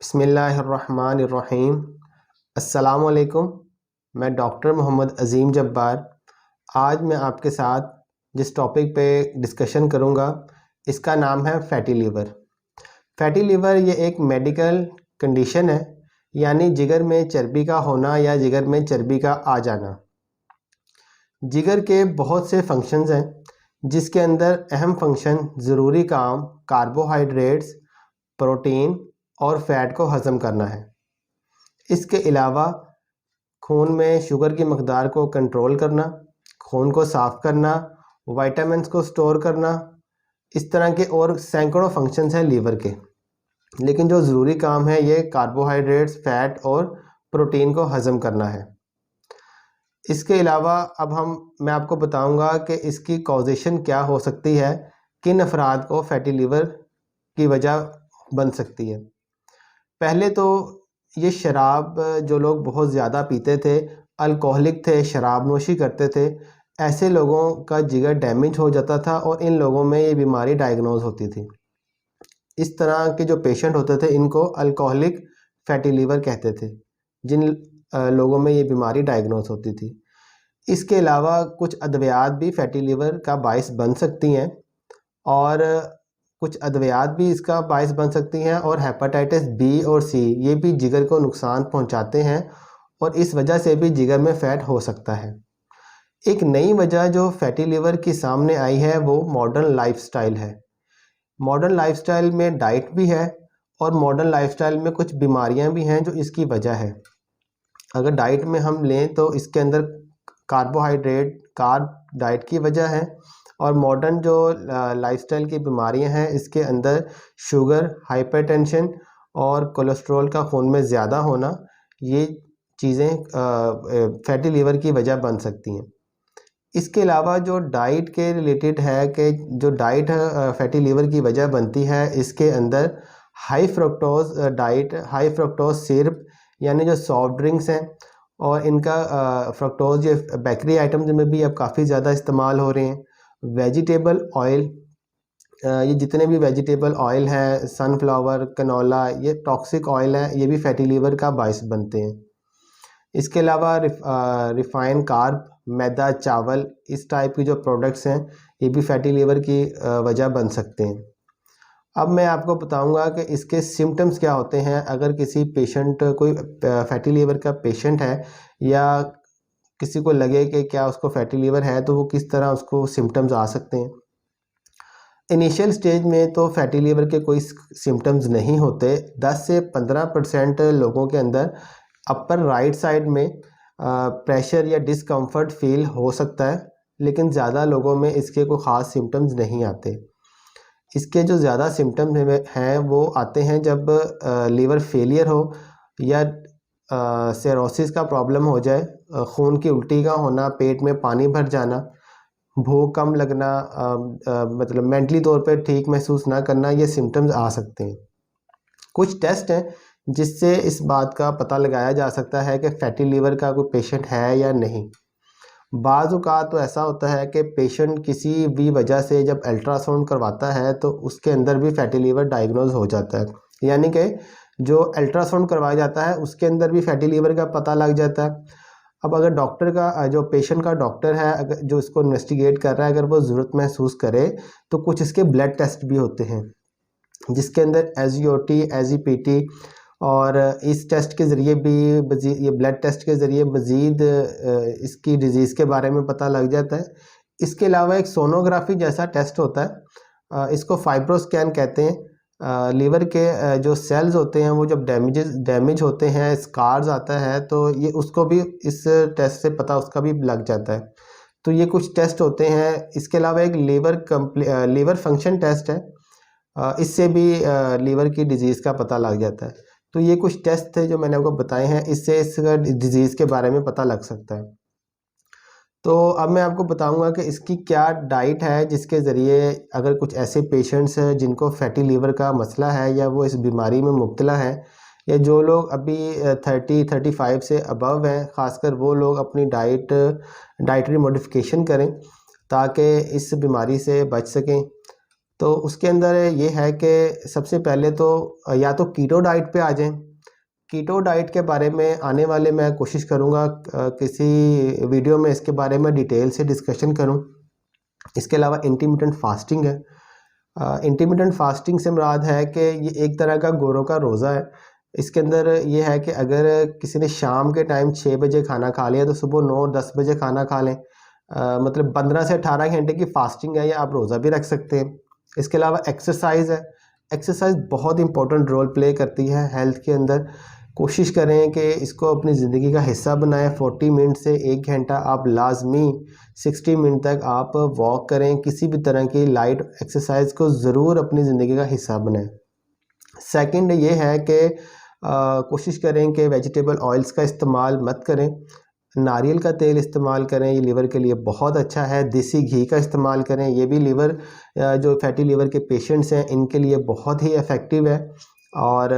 बिस्मिल्लाहिर्रहमानिर्रहीम। अस्सलामुअलैकुम। मैं डॉक्टर मोहम्मद अज़ीम जब्बार। आज मैं आपके साथ जिस टॉपिक पे डिस्कशन करूँगा इसका नाम है फ़ैटी लीवर। फ़ैटी लीवर ये एक मेडिकल कंडीशन है, यानी जिगर में चर्बी का होना या जिगर में चर्बी का आ जाना। जिगर के बहुत से फंक्शंस हैं, जिसके अंदर अहम फंक्शन ज़रूरी काम कार्बोहाइड्रेट्स, प्रोटीन और फ़ैट को हज़म करना है। इसके अलावा खून में शुगर की मकदार को कंट्रोल करना, खून को साफ़ करना, विटामिन्स को स्टोर करना, इस तरह के और सैकड़ों फंक्शंस हैं लीवर के। लेकिन जो ज़रूरी काम है ये कार्बोहाइड्रेट्स, फ़ैट और प्रोटीन को हज़म करना है। इसके अलावा मैं आपको बताऊंगा कि इसकी कॉजेशन क्या हो सकती है, किन अफराद को फ़ैटी लीवर की वजह बन सकती है। पहले तो ये शराब जो लोग बहुत ज़्यादा पीते थे, अल्कोहलिक थे, शराब नोशी करते थे, ऐसे लोगों का जिगर डैमेज हो जाता था और इन लोगों में ये बीमारी डायग्नोज होती थी। इस तरह के जो पेशेंट होते थे इनको अल्कोहलिक फैटी लीवर कहते थे, जिन लोगों में ये बीमारी डायग्नोज होती थी। इसके अलावा कुछ अद्वियात भी फैटी लीवर का बायस बन सकती हैं और कुछ अद्वियात भी इसका बायस बन सकती हैं, और हेपेटाइटिस बी और सी ये भी जिगर को नुकसान पहुंचाते हैं और इस वजह से भी जिगर में फ़ैट हो सकता है। एक नई वजह जो फैटी लीवर की सामने आई है वो मॉडर्न लाइफस्टाइल है। मॉडर्न लाइफस्टाइल में डाइट भी है और मॉडर्न लाइफस्टाइल में कुछ बीमारियां भी हैं जो इसकी वजह है। अगर डाइट में हम लें तो इसके अंदर कार्ब डाइट की वजह है, और मॉडर्न जो लाइफस्टाइल की बीमारियां हैं इसके अंदर शुगर, हाइपरटेंशन और कोलेस्ट्रॉल का खून में ज़्यादा होना, ये चीज़ें फैटी लीवर की वजह बन सकती हैं। इसके अलावा जो डाइट के रिलेटेड है कि जो डाइट फैटी लीवर की वजह बनती है, इसके अंदर high fructose diet, high fructose syrup यानी जो सॉफ्ट ड्रिंक्स हैं, और इनका फ्रक्टोज ये बेकरी आइटम्स में भी अब काफ़ी ज़्यादा इस्तेमाल हो रहे हैं। वेजिटेबल ऑयल, ये जितने भी वेजिटेबल ऑयल हैं, सनफ्लावर, कनोला, ये टॉक्सिक ऑयल है, ये भी फैटी लीवर का बायस बनते हैं। इसके अलावा रिफाइन कार्ब, मैदा, चावल, इस टाइप की जो प्रोडक्ट्स हैं ये भी फैटी लीवर की वजह बन सकते हैं। अब मैं आपको बताऊंगा कि इसके सिम्टम्स क्या होते हैं। अगर किसी पेशेंट, कोई फैटी लीवर का पेशेंट है या किसी को लगे कि क्या उसको फैटी लीवर है, तो वो किस तरह उसको सिम्टम्स आ सकते हैं। इनिशियल स्टेज में तो फैटी लीवर के कोई सिम्टम्स नहीं होते। 10 से 15% लोगों के अंदर अपर राइट साइड में प्रेशर या डिस्कम्फर्ट फील हो सकता है, लेकिन ज़्यादा लोगों में इसके कोई ख़ास सिम्टम्स नहीं आते। इसके जो ज़्यादा सिम्टम्स हैं वो आते हैं जब लीवर फेलियर हो या सिरोसिस का प्रॉब्लम हो जाए, खून की उल्टी का होना, पेट में पानी भर जाना, भूख कम लगना, मतलब मेंटली तौर पे ठीक महसूस ना करना, ये सिम्टम्स आ सकते हैं। कुछ टेस्ट हैं जिससे इस बात का पता लगाया जा सकता है कि फैटी लीवर का कोई पेशेंट है या नहीं। बाज़ औक़ात तो ऐसा होता है कि पेशेंट किसी भी वजह से जब अल्ट्रासाउंड करवाता है तो उसके अंदर भी फैटी लीवर डायग्नोज हो जाता है, यानी कि जो अल्ट्रासाउंड करवाया जाता है उसके अंदर भी फैटी लीवर का पता लग जाता है। अब अगर डॉक्टर का, जो पेशेंट का डॉक्टर है, अगर जो इसको इन्वेस्टिगेट कर रहा है, अगर वो ज़रूरत महसूस करे तो कुछ इसके ब्लड टेस्ट भी होते हैं, जिसके अंदर SGOT, SGPT, और इस टेस्ट के ज़रिए भी ये ब्लड टेस्ट के ज़रिए मज़ीद इसकी डिज़ीज़ के बारे में पता लग जाता है। इसके अलावा एक सोनोग्राफी जैसा टेस्ट होता है, इसको फाइब्रोस्कैन कहते हैं। लीवर के जो सेल्स होते हैं वो जब डैमेज होते हैं, स्कार्स आता है, तो ये उसको भी इस टेस्ट से पता उसका भी लग जाता है। तो ये कुछ टेस्ट होते हैं। इसके अलावा एक लीवर फंक्शन टेस्ट है, इससे भी लीवर की डिज़ीज़ का पता लग जाता है। तो ये कुछ टेस्ट थे जो मैंने आपको बताए हैं, इससे इस डिज़ीज़ के बारे में पता लग सकता है। तो अब मैं आपको बताऊंगा कि इसकी क्या डाइट है, जिसके ज़रिए अगर कुछ ऐसे पेशेंट्स हैं जिनको फैटी लीवर का मसला है या वो इस बीमारी में मुब्तला है, या जो लोग अभी 30-35 से अबव हैं, ख़ासकर वो लोग अपनी डाइटरी मॉडिफिकेशन करें ताकि इस बीमारी से बच सकें। तो उसके अंदर ये है कि सबसे पहले तो या तो कीटो डाइट पे आ जाएं। कीटो डाइट के बारे में आने वाले मैं कोशिश करूँगा किसी वीडियो में इसके बारे में डिटेल से डिस्कशन करूँ। इसके अलावा इंटरमिटेंट फास्टिंग है। इंटरमिटेंट फास्टिंग से मुराद है कि ये एक तरह का गोरों का रोज़ा है। इसके अंदर ये है कि अगर किसी ने शाम के टाइम 6 बजे खाना खा लिया तो सुबह 9-10 बजे खाना खा लें। मतलब 15 से 18 घंटे की फास्टिंग है या आप रोज़ा भी रख सकते हैं। इसके अलावा एक्सरसाइज है। एक्सरसाइज बहुत इंपॉर्टेंट रोल प्ले करती है हेल्थ के अंदर। कोशिश करें कि इसको अपनी ज़िंदगी का हिस्सा बनाएं। 40 मिनट से 1 घंटा आप लाजमी 60 मिनट तक आप वॉक करें। किसी भी तरह की लाइट एक्सरसाइज को ज़रूर अपनी ज़िंदगी का हिस्सा बनाएं। सेकंड ये है कि कोशिश करें कि वेजिटेबल ऑयल्स का इस्तेमाल मत करें। नारियल का तेल इस्तेमाल करें, ये लीवर के लिए बहुत अच्छा है। देसी घी का इस्तेमाल करें, ये भी लीवर जो फैटी लीवर के पेशेंट्स हैं इनके लिए बहुत ही इफ़ेक्टिव है। और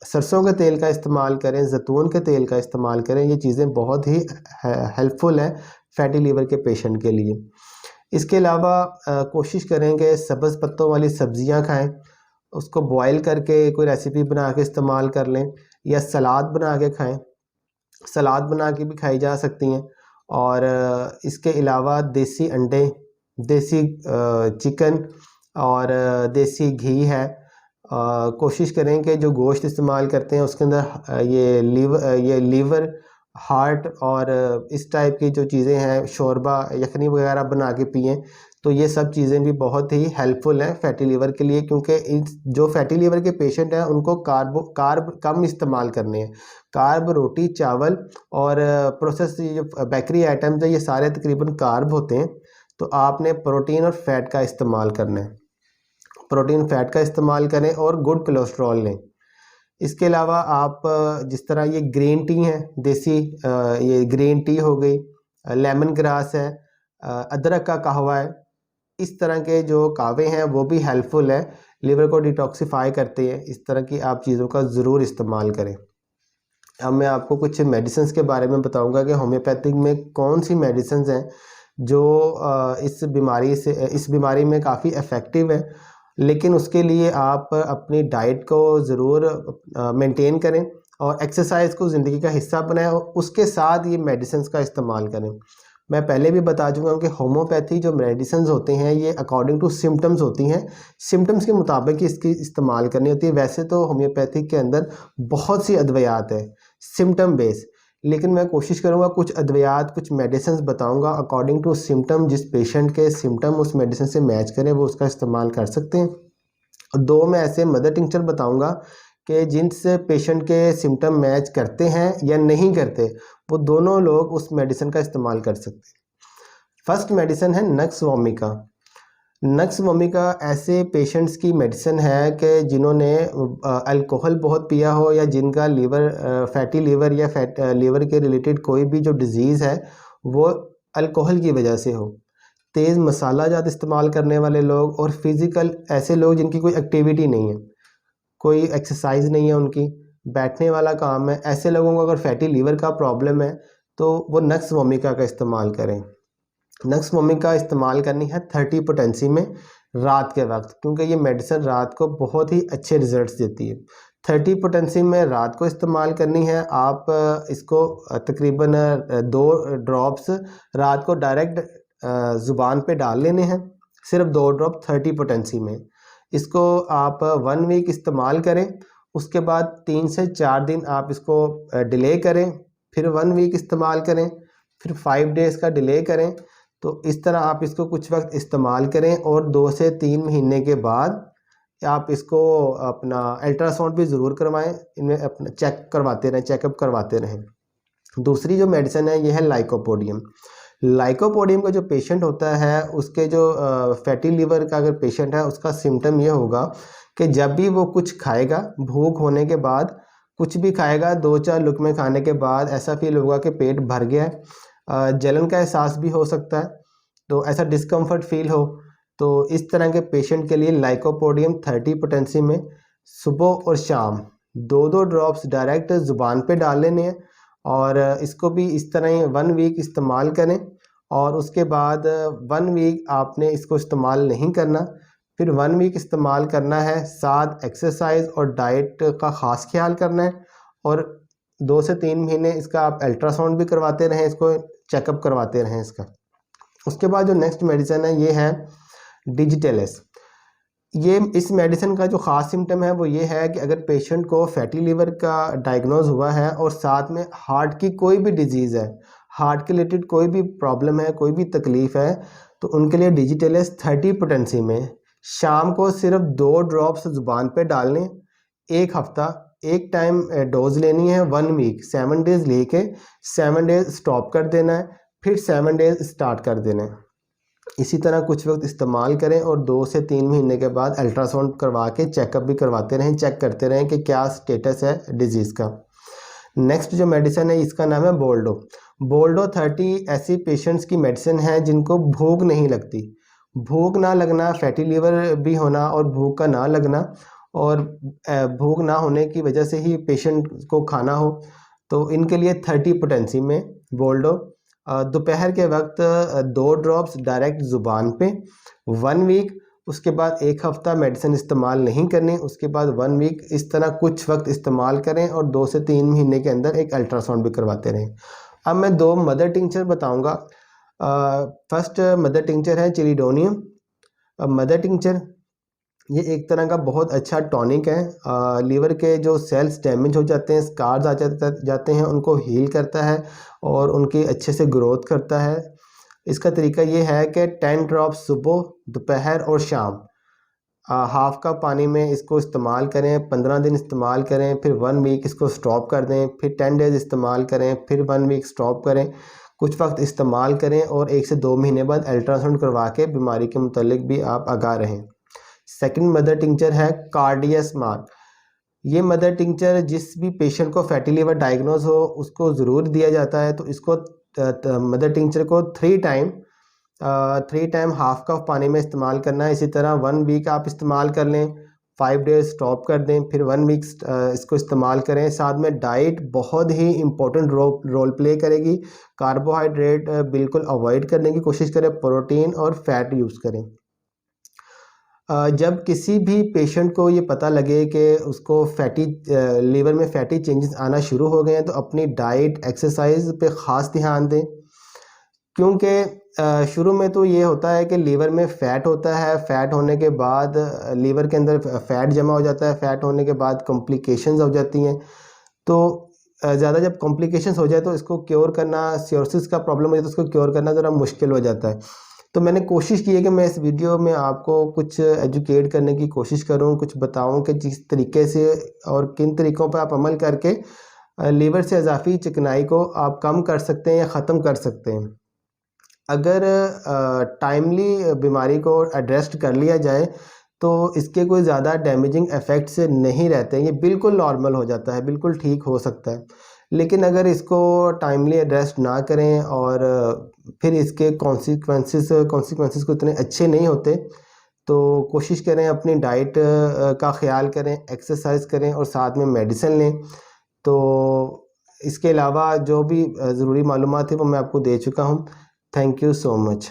सरसों के तेल का इस्तेमाल करें, जैतून के तेल का इस्तेमाल करें, ये चीज़ें बहुत ही हेल्पफुल हैं फैटी लीवर के पेशेंट के लिए। इसके अलावा कोशिश करें कि सब्ज़ पत्तों वाली सब्ज़ियां खाएं, उसको बॉयल करके कोई रेसिपी बना के इस्तेमाल कर लें या सलाद बना के खाएं। सलाद बना के भी खाई जा सकती हैं। और इसके अलावा देसी अंडे, देसी चिकन और देसी घी है। कोशिश करें कि जो गोश्त इस्तेमाल करते हैं उसके अंदर ये लीवर हार्ट और इस टाइप की जो चीज़ें हैं, शोरबा यखनी वगैरह बना के पिएं। तो ये सब चीज़ें भी बहुत ही हेल्पफुल हैं फैटी लीवर के लिए, क्योंकि जो फैटी लीवर के पेशेंट हैं उनको कार्ब कम इस्तेमाल करने हैं। कार्ब रोटी चावल और प्रोसेस जो बेकरी आइटम्स है ये सारे तकरीबन कार्ब होते हैं। तो आपने प्रोटीन और फैट का इस्तेमाल करना है। प्रोटीन फैट का इस्तेमाल करें और गुड कोलेस्ट्रॉल लें। इसके अलावा आप जिस तरह ये ग्रीन टी है देसी, ये ग्रीन टी हो गई, लेमन ग्रास है, अदरक का कहवा है, इस तरह के जो कहवे हैं वो भी हेल्पफुल है, लिवर को डिटॉक्सिफाई करते हैं। इस तरह की आप चीज़ों का ज़रूर इस्तेमाल करें। अब मैं आपको कुछ मेडिसिन्स के बारे में बताऊंगा कि होम्योपैथिक में कौन सी मेडिसिन्स हैं जो इस बीमारी में काफ़ी इफ़ेक्टिव है। लेकिन उसके लिए आप अपनी डाइट को ज़रूर मेंटेन करें और एक्सरसाइज को ज़िंदगी का हिस्सा बनाएं और उसके साथ ये मेडिसिन्स का इस्तेमाल करें। मैं पहले भी बता चुका हूँ कि होम्योपैथी जो मेडिसिन्स होते हैं ये अकॉर्डिंग टू सिम्टम्स होती हैं। सिम्टम्स के मुताबिक ही इसकी इस्तेमाल करनी होती है। वैसे तो होम्योपैथिक के अंदर बहुत सी अद्वियात है सिम्टम बेस, लेकिन मैं कोशिश करूँगा कुछ अद्वियात कुछ मेडिसिन्स बताऊँगा अकॉर्डिंग टू सिम्टम। जिस पेशेंट के सिम्टम उस मेडिसिन से मैच करें वो उसका इस्तेमाल कर सकते हैं। और 2 मैं ऐसे मदर टिंक्चर बताऊँगा कि जिनसे पेशेंट के सिम्टम मैच करते हैं या नहीं करते, वो दोनों लोग उस मेडिसिन का इस्तेमाल कर सकते हैं। फर्स्ट मेडिसिन है नक्स वोमिका। नक्स वोमिका ऐसे पेशेंट्स की मेडिसिन है कि जिन्होंने अल्कोहल बहुत पिया हो या जिनका फैटी लीवर या लीवर के रिलेटेड कोई भी जो डिज़ीज़ है वो अल्कोहल की वजह से हो। तेज़ मसाला ज़्यादा इस्तेमाल करने वाले लोग और फिज़िकल ऐसे लोग जिनकी कोई एक्टिविटी नहीं है, कोई एक्सरसाइज नहीं है, उनकी बैठने वाला काम है, ऐसे लोगों को अगर फैटी लीवर का प्रॉब्लम है तो वो नक्स वोमिका का इस्तेमाल करें। नक्स वोमिका इस्तेमाल करनी है 30 पोटेंसी में रात के वक्त, क्योंकि ये मेडिसिन रात को बहुत ही अच्छे रिजल्ट्स देती है। 30 पोटेंसी में रात को इस्तेमाल करनी है। आप इसको तकरीबन 2 ड्रॉप्स रात को डायरेक्ट ज़ुबान पे डाल लेने हैं, सिर्फ 2 ड्रॉप 30 पोटेंसी में। इसको आप 1 वीक इस्तेमाल करें, उसके बाद 3 से 4 दिन आप इसको डिले करें, फिर 1 वीक इस्तेमाल करें, फिर 5 डेज़ का डिले करें। तो इस तरह आप इसको कुछ वक्त इस्तेमाल करें और 2 से 3 महीने के बाद आप इसको अपना अल्ट्रासाउंड भी ज़रूर करवाएं, इनमें अपना चेक करवाते रहें, चेकअप करवाते रहें। दूसरी जो मेडिसिन है ये है लाइकोपोडियम। लाइकोपोडियम का जो पेशेंट होता है उसके जो फैटी लीवर का अगर पेशेंट है उसका सिम्टम ये होगा कि जब भी वो कुछ खाएगा, भूख होने के बाद कुछ भी खाएगा, 2-4 लुकमे खाने के बाद ऐसा फील होगा कि पेट भर गया है, जलन का एहसास भी हो सकता है, तो ऐसा डिस्कम्फर्ट फील हो। तो इस तरह के पेशेंट के लिए लाइकोपोडियम 30 पोटेंसी में सुबह और शाम 2-2 ड्रॉप्स डायरेक्ट ज़ुबान पे डाल लेने हैं और इसको भी इस तरह ही 1 वीक इस्तेमाल करें और उसके बाद 1 वीक आपने इसको इस्तेमाल नहीं करना। फिर 1 वीक इस्तेमाल करना है, साथ एक्सरसाइज और डाइट का ख़ास ख्याल करना है, और 2 से 3 महीने इसका आप अल्ट्रासाउंड भी करवाते रहें, इसको चेकअप करवाते रहें इसका। उसके बाद जो नेक्स्ट मेडिसिन है ये है डिजिटेलिस। ये इस मेडिसिन का जो ख़ास सिम्टम है वो ये है कि अगर पेशेंट को फैटी लीवर का डायग्नोज हुआ है और साथ में हार्ट की कोई भी डिजीज़ है, हार्ट के रिलेटेड कोई भी प्रॉब्लम है, कोई भी तकलीफ़ है, तो उनके लिए डिजिटेलिस 30 पोटेंसी में शाम को सिर्फ 2 ड्रॉप्स ज़ुबान पे डालने, 1 हफ़्ता एक टाइम डोज लेनी है, 1 वीक 7 डेज़ लेके 7 डेज़ स्टॉप कर देना है, फिर 7 डेज़ स्टार्ट कर देना है। इसी तरह कुछ वक्त इस्तेमाल करें और 2 से 3 महीने के बाद अल्ट्रासाउंड करवा के चेकअप भी करवाते रहें, चेक करते रहें कि क्या स्टेटस है डिजीज़ का। नेक्स्ट जो मेडिसिन है इसका नाम है बोल्डो। बोल्डो 30 ऐसी पेशेंट्स की मेडिसिन है जिनको भूख नहीं लगती। भूख ना लगना, फैटी लीवर भी होना और भूख का ना लगना, और भूख ना होने की वजह से ही पेशेंट को खाना हो, तो इनके लिए 30 पोटेंसी में बोल्डो दोपहर के वक्त 2 ड्रॉप्स डायरेक्ट ज़ुबान पे, 1 वीक, उसके बाद 1 हफ़्ता मेडिसिन इस्तेमाल नहीं करनी, उसके बाद 1 वीक, इस तरह कुछ वक्त इस्तेमाल करें और 2 से 3 महीने के अंदर एक अल्ट्रासाउंड भी करवाते रहें। अब मैं 2 मदर टिंचर बताऊंगा। फर्स्ट मदर टिंचर है चिलीडोनियम। मदर टिंचर ये एक तरह का बहुत अच्छा टॉनिक है। लीवर के जो सेल्स डैमेज हो जाते हैं, स्कार्स आ जाते हैं, उनको हील करता है और उनकी अच्छे से ग्रोथ करता है। इसका तरीका ये है कि 10 ड्रॉप्स सुबह, दोपहर और शाम हाफ कप पानी में इसको इस्तेमाल करें, 15 दिन इस्तेमाल करें, फिर 1 वीक इसको स्टॉप कर दें, फिर 10 डेज़ इस्तेमाल करें, फिर 1 वीक स्टॉप करें, कुछ वक्त इस्तेमाल करें और 1 से 2 महीने बाद अल्ट्रासाउंड करवा के बीमारी के मुतालिक भी आप आगाह रहें। सेकंड मदर टिंचर है कार्डियस मार। ये मदर टिंचर जिस भी पेशेंट को फैटी लीवर डायग्नोज हो उसको ज़रूर दिया जाता है। तो इसको मदर टिंचर को 3 टाइम हाफ कप पानी में इस्तेमाल करना है। इसी तरह 1 वीक आप इस्तेमाल कर लें, 5 डेज स्टॉप कर दें, फिर 1 वीक इसको इस्तेमाल करें। साथ में डाइट बहुत ही इम्पोर्टेंट रोल प्ले करेगी। कार्बोहाइड्रेट बिल्कुल अवॉइड करने की कोशिश करें, प्रोटीन और फैट यूज़ करें। जब किसी भी पेशेंट को ये पता लगे कि उसको लीवर में फैटी चेंजेस आना शुरू हो गए हैं, तो अपनी डाइट, एक्सरसाइज पे ख़ास ध्यान दें, क्योंकि शुरू में तो ये होता है कि लीवर में फ़ैट होता है, फ़ैट होने के बाद लीवर के अंदर फ़ैट जमा हो जाता है, फ़ैट होने के बाद कॉम्प्लिकेशंस हो जाती हैं। तो ज़्यादा जब कॉम्प्लिकेशंस हो जाए तो इसको क्योर करना, सिरोसिस का प्रॉब्लम हो जाए तो उसको क्योर करना ज़रा मुश्किल हो जाता है। तो मैंने कोशिश की है कि मैं इस वीडियो में आपको कुछ एजुकेट करने की कोशिश करूं, कुछ बताऊं कि जिस तरीके से और किन तरीक़ों पर आप अमल करके लीवर से इजाफी चिकनाई को आप कम कर सकते हैं या ख़त्म कर सकते हैं। अगर टाइमली बीमारी को एड्रेस कर लिया जाए तो इसके कोई ज़्यादा डैमेजिंग इफ़ेक्ट्स नहीं रहते हैं, ये बिल्कुल नॉर्मल हो जाता है, बिल्कुल ठीक हो सकता है। लेकिन अगर इसको टाइमली एड्रेस ना करें और फिर इसके कॉन्सिक्वेंसेस को इतने अच्छे नहीं होते, तो कोशिश करें अपनी डाइट का ख्याल करें, एक्सरसाइज करें और साथ में मेडिसिन लें। तो इसके अलावा जो भी ज़रूरी मालूमात है वो मैं आपको दे चुका हूँ। Thank you so much.